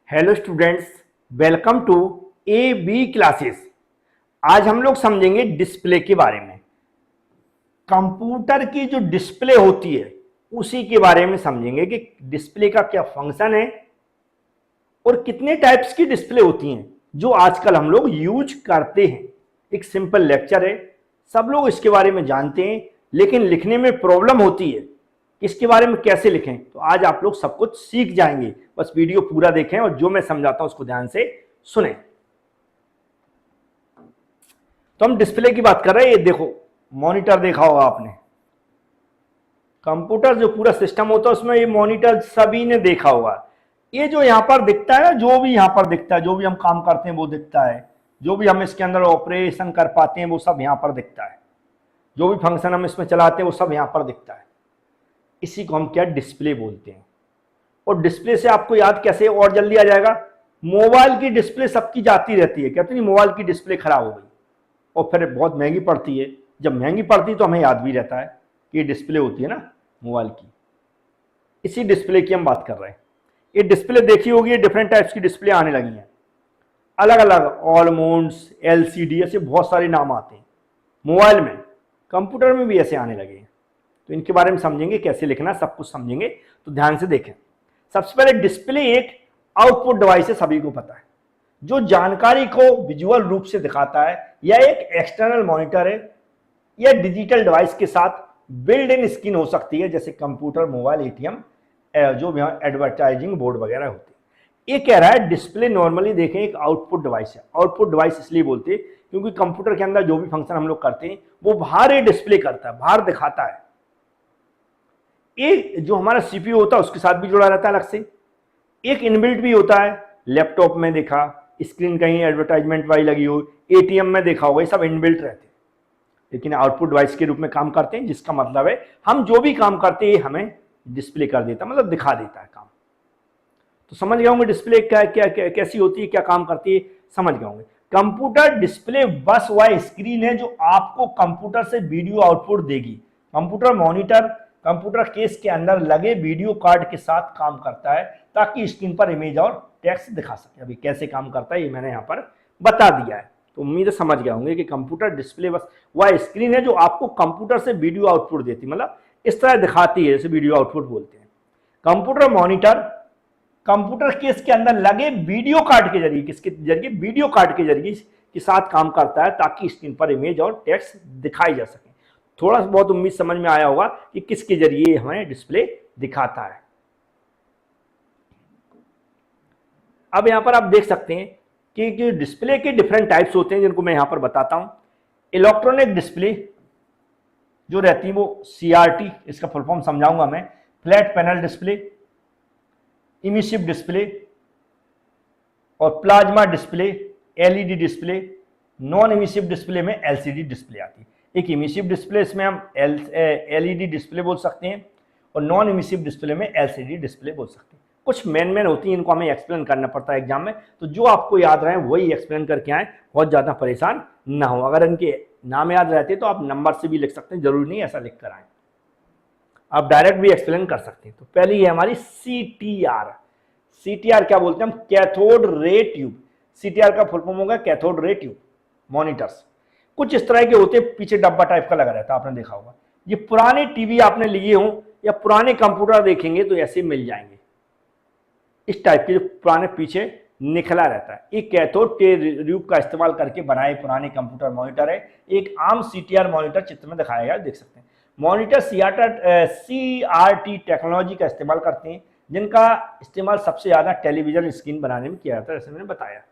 Hello students, welcome to A B classes. आज हम लोग समझेंगे डिस्प्ले के बारे में। कंप्यूटर की जो डिस्प्ले होती है उसी के बारे में समझेंगे कि डिस्प्ले का क्या फंक्शन है और कितने टाइप्स की डिस्प्ले होती हैं जो आजकल हम लोग यूज करते हैं। एक सिंपल लेक्चर है, सब लोग इसके बारे में जानते हैं, लेकिन लिखने में प्रॉब्लम होती है कि इसके बारे में कैसे लिखें। तो आज आप लोग सब कुछ सीख जाएंगे, बस वीडियो पूरा देखें और जो मैं समझाता हूं उसको ध्यान से सुने। तो हम डिस्प्ले की बात कर रहे हैं। ये देखो, मॉनिटर देखा होगा आपने। कंप्यूटर जो पूरा सिस्टम होता है उसमें ये मॉनिटर सभी ने देखा होगा। ये जो यहां पर दिखता है ना, जो भी यहां पर दिखता है, जो भी हम काम करते हैं वो दिखता है, जो भी हम इसके अंदर ऑपरेशन कर पाते हैं वो सब यहां पर दिखता है, जो भी फंक्शन हम इसमें चलाते हैं वो सब यहां पर दिखता है। इसी को हम क्या डिस्प्ले बोलते हैं। और डिस्प्ले से आपको याद कैसे और जल्दी आ जाएगा, मोबाइल की डिस्प्ले सबकी जाती रहती है, कहते नहीं मोबाइल की डिस्प्ले खराब हो गई और फिर बहुत महंगी पड़ती है। जब महंगी पड़ती है तो हमें याद भी रहता है कि ये डिस्प्ले होती है ना मोबाइल की। इसी डिस्प्ले की हम बात कर रहे हैं। ये डिस्प्ले देखी होगी, डिफरेंट टाइप्स की डिस्प्ले आने लगी हैं, अलग अलग, ऑलमोंड्स, एलसीडी, ऐसे बहुत सारे नाम आते हैं। मोबाइल में, कंप्यूटर में भी ऐसे आने लगे हैं। तो इनके बारे में समझेंगे, कैसे लिखना, सब कुछ समझेंगे। तो ध्यान से देखें। सबसे पहले डिस्प्ले एक आउटपुट डिवाइस है, सभी को पता है, जो जानकारी को विजुअल रूप से दिखाता है। यह एक एक्सटर्नल मॉनिटर है या डिजिटल डिवाइस के साथ बिल्ड इन स्क्रीन हो सकती है, जैसे कंप्यूटर, मोबाइल, एटीएम, जो भी एडवर्टाइजिंग बोर्ड वगैरह होते हैं। ये कह रहा है डिस्प्ले नॉर्मली देखें एक आउटपुट डिवाइस है। आउटपुट डिवाइस इसलिए बोलते हैं क्योंकि कंप्यूटर के अंदर जो भी फंक्शन हम लोग करते हैं वो बाहर ही डिस्प्ले करता है, बाहर दिखाता है। एक जो हमारा सीपीयू होता है उसके साथ भी जुड़ा रहता है अलग से। एक इनबिल्ट भी होता है, लैपटॉप में देखा, स्क्रीन कहीं एडवर्टाइजमेंट वाली लगी हो, एटीएम में देखा होगा, ये सब इनबिल्ट रहते हैं, लेकिन आउटपुट डिवाइस के रूप में काम करते हैं। जिसका मतलब है हम जो भी काम करते हैं हमें डिस्प्ले कर देता है, मतलब दिखा देता है काम। तो समझ गए होंगे डिस्प्ले क्या क्या कैसी होती है, क्या काम करती है, समझ गए होंगे। कंप्यूटर डिस्प्ले बस वह स्क्रीन है जो आपको कंप्यूटर से वीडियो आउटपुट देगी। कंप्यूटर मॉनिटर कंप्यूटर केस के अंदर लगे वीडियो कार्ड के साथ काम करता है ताकि स्क्रीन पर इमेज और टेक्स्ट दिखा सके। अभी कैसे काम करता है ये मैंने यहाँ पर बता दिया है, तो उम्मीद है समझ गए होंगे कि कंप्यूटर डिस्प्ले बस वह स्क्रीन है जो आपको कंप्यूटर से वीडियो आउटपुट देती, मतलब इस तरह दिखाती है, जैसे वीडियो आउटपुट बोलते हैं। कंप्यूटर मॉनिटर कंप्यूटर केस के अंदर लगे वीडियो कार्ड के जरिए, किसके जरिए, वीडियो कार्ड के जरिए के साथ काम करता है ताकि स्क्रीन पर इमेज और टेक्स्ट दिखाई जा सके। थोड़ा सा बहुत उम्मीद समझ में आया होगा कि किसके जरिए हमें डिस्प्ले दिखाता है। अब यहां पर आप देख सकते हैं कि डिस्प्ले के डिफरेंट टाइप्स होते हैं जिनको मैं यहां पर बताता हूं। इलेक्ट्रॉनिक डिस्प्ले जो रहती है वो सीआरटी, इसका फुल फॉर्म समझाऊंगा मैं। Flat panel display, emissive display और plasma display, LED display. Non emissive display में एलसीडी डिस्प्ले आती है। एक इमिसिव डिस्प्ले, इसमें हम एलईडी डिस्प्ले बोल सकते हैं, और नॉन इमिसिव डिस्प्ले में एलसीडी डिस्प्ले बोल सकते हैं। कुछ मेन होती हैं, इनको हमें एक्सप्लेन करना पड़ता है एग्जाम में, तो जो आपको याद रहे वही एक्सप्लेन करके आए, बहुत ज़्यादा परेशान ना हो। अगर इनके नाम याद रहते तो आप नंबर से भी लिख सकते हैं, जरूरी नहीं ऐसा लिख कर आए, आप डायरेक्ट भी एक्सप्लेन कर सकते हैं। तो पहली है हमारी सीटीआर। सीटीआर क्या बोलते हैं हम, कैथोड रे ट्यूब। सीटीआर का फुल फॉर्म होगा कैथोड रे ट्यूब मॉनिटर्स। कुछ इस तरह के होते हैं, पीछे डब्बा टाइप का लगा रहता है, आपने देखा होगा। ये पुराने टीवी आपने लिए हों या पुराने कंप्यूटर देखेंगे तो ऐसे मिल जाएंगे, इस टाइप के, जो पुराने पीछे निकला रहता है। एक कैथोड ट्यूब का इस्तेमाल करके बनाए पुराने कंप्यूटर मॉनिटर है। एक आम सीटीआर मॉनिटर चित्र में दिखाया गया, देख सकते हैं। मॉनिटर सीआरटी टेक्नोलॉजी का इस्तेमाल करते हैं, जिनका इस्तेमाल सबसे ज्यादा टेलीविजन स्क्रीन बनाने में किया जाता है, जैसे मैंने बताया।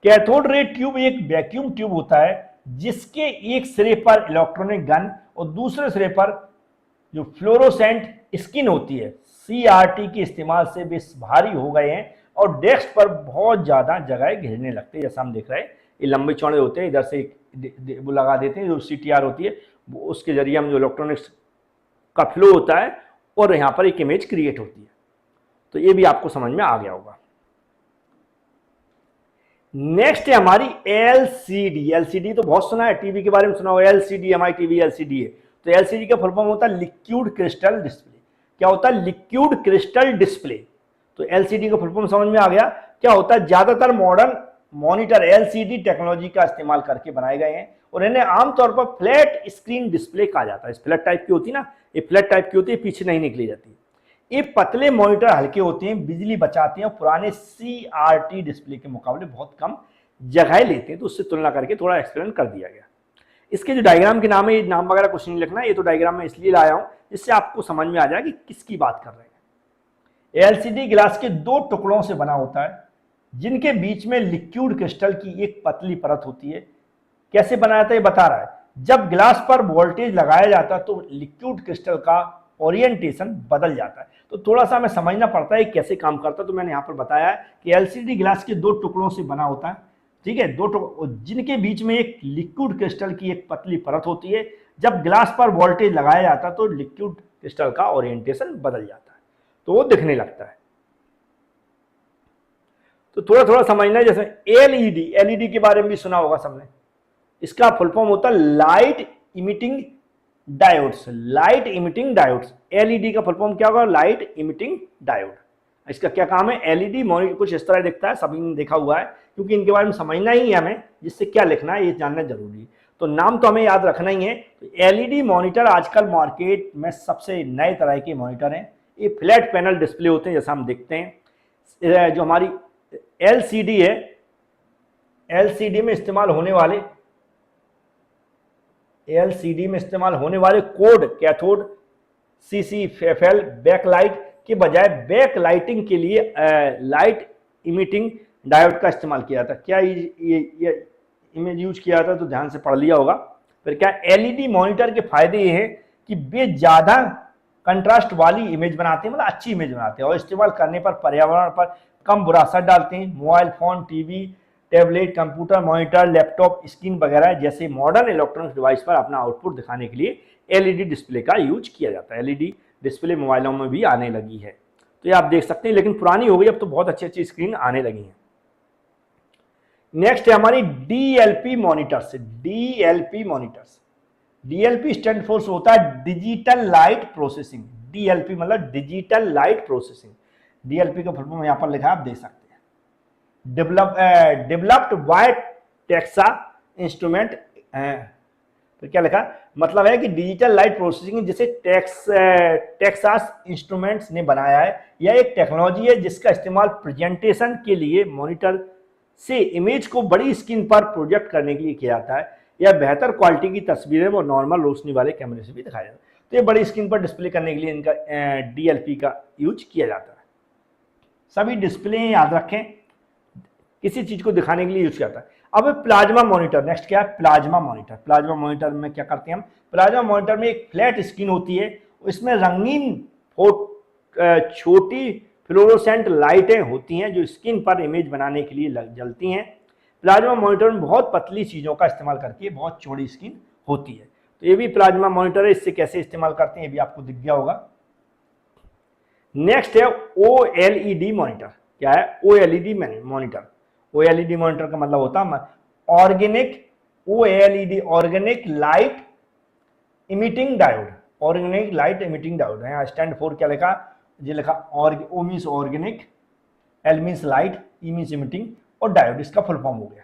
कैथोड रे ट्यूब एक वैक्यूम ट्यूब होता है जिसके एक सिरे पर इलेक्ट्रॉनिक गन और दूसरे सिरे पर जो फ्लोरोसेंट स्किन होती है। सीआरटी के इस्तेमाल से वे भारी हो गए हैं और डेस्क पर बहुत ज्यादा जगह घेरने लगते हैं। जैसा हम देख रहे हैं, ये लंबे चौड़े होते हैं, इधर से वो लगा देते हैं, जो सीटीआर होती है वो, उसके जरिए हम जो इलेक्ट्रॉनिक्स का फ्लो होता है और यहाँ पर एक इमेज क्रिएट होती है। तो ये भी आपको समझ में आ गया होगा। नेक्स्ट है हमारी एलसीडी। एलसीडी तो बहुत सुना है, टीवी के बारे में सुना होगा, एलसीडी हमारी टीवी एलसीडी है। तो एलसीडी का फुल फॉर्म होता है लिक्विड क्रिस्टल डिस्प्ले। क्या होता है, लिक्विड क्रिस्टल डिस्प्ले। तो एलसीडी का फुल फॉर्म समझ में आ गया। क्या होता है, ज्यादातर मॉडर्न मॉनिटर एलसीडी टेक्नोलॉजी का इस्तेमाल करके बनाए गए हैं और इन्हें आमतौर पर फ्लैट स्क्रीन डिस्प्ले कहा जाता है। इस फ्लैट टाइप की होती है ना, ये फ्लैट टाइप की होती है, पीछे नहीं निकली जाती। ये पतले मॉनिटर हल्के होते हैं, बिजली बचाते हैं और पुराने सीआरटी डिस्प्ले के मुकाबले बहुत कम जगह लेते हैं। तो उससे तुलना करके थोड़ा एक्सप्लेन कर दिया गया। इसके जो डायग्राम के नाम है, ये नाम वगैरह कुछ नहीं लिखना, ये तो डायग्राम में इसलिए लाया हूं जिससे आपको समझ में आ जाए कि किसकी बात कर रहे हैं। एलसीडी ग्लास के दो टुकड़ों से बना होता है जिनके बीच में लिक्विड क्रिस्टल की एक पतली परत होती है। कैसे बनाया था ये बता रहा है। जब ग्लास पर वोल्टेज लगाया जाता है तो लिक्विड क्रिस्टल का ओरिएंटेशन बदल जाता है। तो थोड़ा सा हमें समझना पड़ता है कैसे काम करता है। तो मैंने यहां पर बताया है कि एलसीडी ग्लास के दो टुकड़ों से बना होता है, ठीक है, दो टुकड़ों जिनके बीच में एक लिक्विड क्रिस्टल की एक पतली परत होती है। जब ग्लास पर वोल्टेज लगाया जाता है तो लिक्विड क्रिस्टल का ओरिएंटेशन बदल जाता है, तो वो दिखने लगता है। तो थोड़ा थोड़ा समझना है। जैसे एलईडी के बारे में भी सुना होगा सबने। इसका फुल फॉर्म होता है light emitting diodes. Light emitting diodes, LED का फुल फॉर्म क्या होगा, लाइट इमिटिंग डायोड। इसका क्या काम है, एलईडी मॉनिटर कुछ इस तरह दिखता है, सभी ने देखा हुआ है, क्योंकि इनके बारे में समझना ही है हमें, जिससे क्या लिखना है ये जानना जरूरी है। तो नाम तो हमें याद रखना ही है। तो एलईडी मॉनिटर आजकल मार्केट में सबसे नए तरह के मॉनिटर हैं। ये फ्लैट पैनल डिस्प्ले होते हैं, जैसा हम देखते हैं। जो हमारी एलसीडी है, एलसीडी में इस्तेमाल होने वाले कोड कैथोड सीसीएफएल बैकलाइट के बजाय बैक लाइटिंग के लिए लाइट इमिटिंग डायोड का इस्तेमाल किया था। क्या ये इमेज यूज किया था, तो ध्यान से पढ़ लिया होगा। फिर क्या, एलईडी मॉनिटर के फायदे ये हैं कि वे ज्यादा कंट्रास्ट वाली इमेज बनाते हैं, मतलब अच्छी इमेज बनाते हैं, और इस्तेमाल करने पर पर्यावरण पर कम बुरा असर डालते हैं। Mobile phone, TV, tablet, computer, monitor, laptop, screen वगैरह जैसे मॉडर्न इलेक्ट्रॉनिक्स डिवाइस पर अपना आउटपुट दिखाने के लिए एलईडी डिस्प्ले का यूज किया जाता है। एलईडी डिस्प्ले मोबाइलों में भी आने लगी है, तो ये आप देख सकते हैं, लेकिन पुरानी हो गई, अब तो बहुत अच्छी अच्छी स्क्रीन आने लगी हैं। नेक्स्ट है हमारी DLP monitors. DLP stand for होता है डिजिटल लाइट प्रोसेसिंग। डीएलपी मतलब डिजिटल लाइट प्रोसेसिंग। डीएलपी का फुल फॉर्म यहां पर लिखा है, आप देख सकते हैं, डेवलप्ड बाय टेक्सा इंस्ट्रूमेंट। तो क्या लिखा, मतलब है कि डिजिटल लाइट प्रोसेसिंग जिसे टेक्सास इंस्ट्रूमेंट्स ने बनाया है। यह एक टेक्नोलॉजी है जिसका इस्तेमाल प्रेजेंटेशन के लिए मॉनिटर से इमेज को बड़ी स्क्रीन पर प्रोजेक्ट करने के लिए किया जाता है। यह बेहतर क्वालिटी की तस्वीरें वो नॉर्मल रोशनी वाले कैमरे से भी दिखाया जाता है। तो ये बड़ी स्क्रीन पर डिस्प्ले करने के लिए इनका डीएलपी का यूज किया जाता है। सभी डिस्प्ले याद रखें, किसी चीज को दिखाने के लिए यूज किया जाता है। अब प्लाज्मा मॉनिटर, नेक्स्ट क्या है, प्लाज्मा मॉनिटर। प्लाज्मा मॉनिटर में क्या करते हैं हम, प्लाज्मा मॉनिटर में एक फ्लैट स्क्रीन होती है, इसमें रंगीन छोटी फ्लोरोसेंट लाइटें होती हैं जो स्क्रीन पर इमेज बनाने के लिए जलती हैं। प्लाज्मा मॉनिटर में बहुत पतली चीजों का इस्तेमाल करके बहुत चौड़ी स्क्रीन होती है। तो ये भी प्लाज्मा मॉनिटर है, इससे कैसे इस्तेमाल करते हैं ये भी आपको दिख गया होगा। नेक्स्ट है ओएलईडी मॉनिटर। क्या है, ओएलईडी मॉनिटर। ओएलईडी मॉनिटर का मतलब होता है organic, OLED organic light emitting diode. Organic light emitting diode है, स्टैंड फॉर क्या लिखा, ये लिखा O means organic, L means light, E means emitting और डायोड इसका फुल फॉर्म हो गया।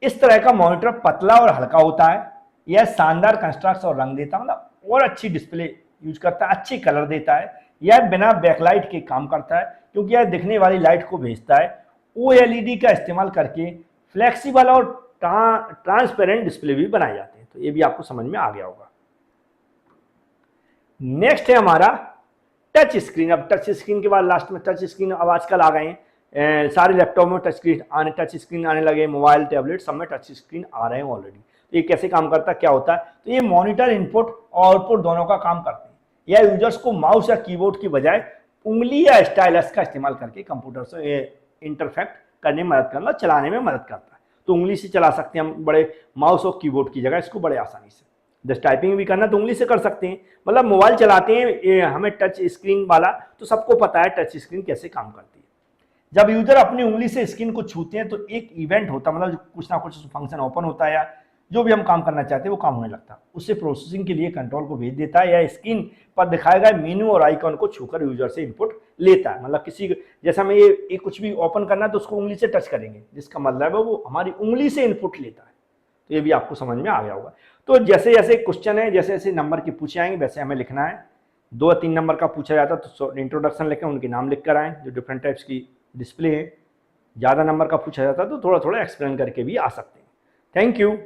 इस तरह का मॉनिटर पतला और हल्का होता है। यह शानदार कंस्ट्रक्ट और रंग देता है, मतलब और अच्छी डिस्प्ले यूज करता है, अच्छी कलर देता है। यह बिना बैकलाइट के काम करता है क्योंकि यह दिखने वाली लाइट को भेजता है। ओएलईडी का इस्तेमाल करके फ्लेक्सिबल और ट्रांसपेरेंट डिस्प्ले भी बनाए जाते हैं। तो ये भी आपको समझ में आ गया होगा। नेक्स्ट है हमारा टच स्क्रीन। अब टच स्क्रीन के बाद लास्ट में टच स्क्रीन अब आजकल आ गए हैं, सारे लैपटॉप में टच स्क्रीन आने लगे, मोबाइल, टैबलेट सब में टच स्क्रीन आ रहे हैं ऑलरेडी। तो ये कैसे काम करता है, क्या होता है, तो ये मॉनिटर इनपुट और आउटपुट दोनों का काम करते हैं। यह यूजर्स को माउस या कीबोर्ड की बजाय उंगली या स्टाइलस का इस्तेमाल करके कंप्यूटर से इंटरफेक्ट करने में मदद करना, चलाने में मदद करता है। तो उंगली से चला सकते हैं हम, बड़े माउस और कीबोर्ड की जगह इसको बड़े आसानी से। जस्ट टाइपिंग भी करना तो उंगली से कर सकते हैं, मतलब मोबाइल चलाते हैं हमें टच स्क्रीन वाला, तो सबको पता है टच स्क्रीन कैसे काम करती है। जब यूजर अपनी उंगली से स्क्रीन को छूते हैं तो एक इवेंट होता है, मतलब कुछ ना कुछ फंक्शन ओपन होता है या जो भी हम काम करना चाहते हैं वो काम होने लगता है। उससे प्रोसेसिंग के लिए कंट्रोल को भेज देता है या स्क्रीन पर दिखाए गए मेनू और आइकॉन को छूकर यूजर से इनपुट लेता है। मतलब किसी जैसा हमें ये कुछ भी ओपन करना है तो उसको उंगली से टच करेंगे, जिसका मतलब है वो हमारी उंगली से इनपुट लेता है। तो ये भी आपको समझ में आ गया होगा। तो जैसे जैसे क्वेश्चन है, जैसे जैसे नंबर के पूछे आएंगे वैसे हमें लिखना है। 2 या 3 नंबर का पूछा जाता तो इंट्रोडक्शन लिखें, उनके नाम लिख कर आए जो डिफरेंट टाइप्स की डिस्प्ले है। ज़्यादा नंबर का पूछा जाता तो थोड़ा थोड़ा एक्सप्लेन करके भी आ सकते हैं। Thank you.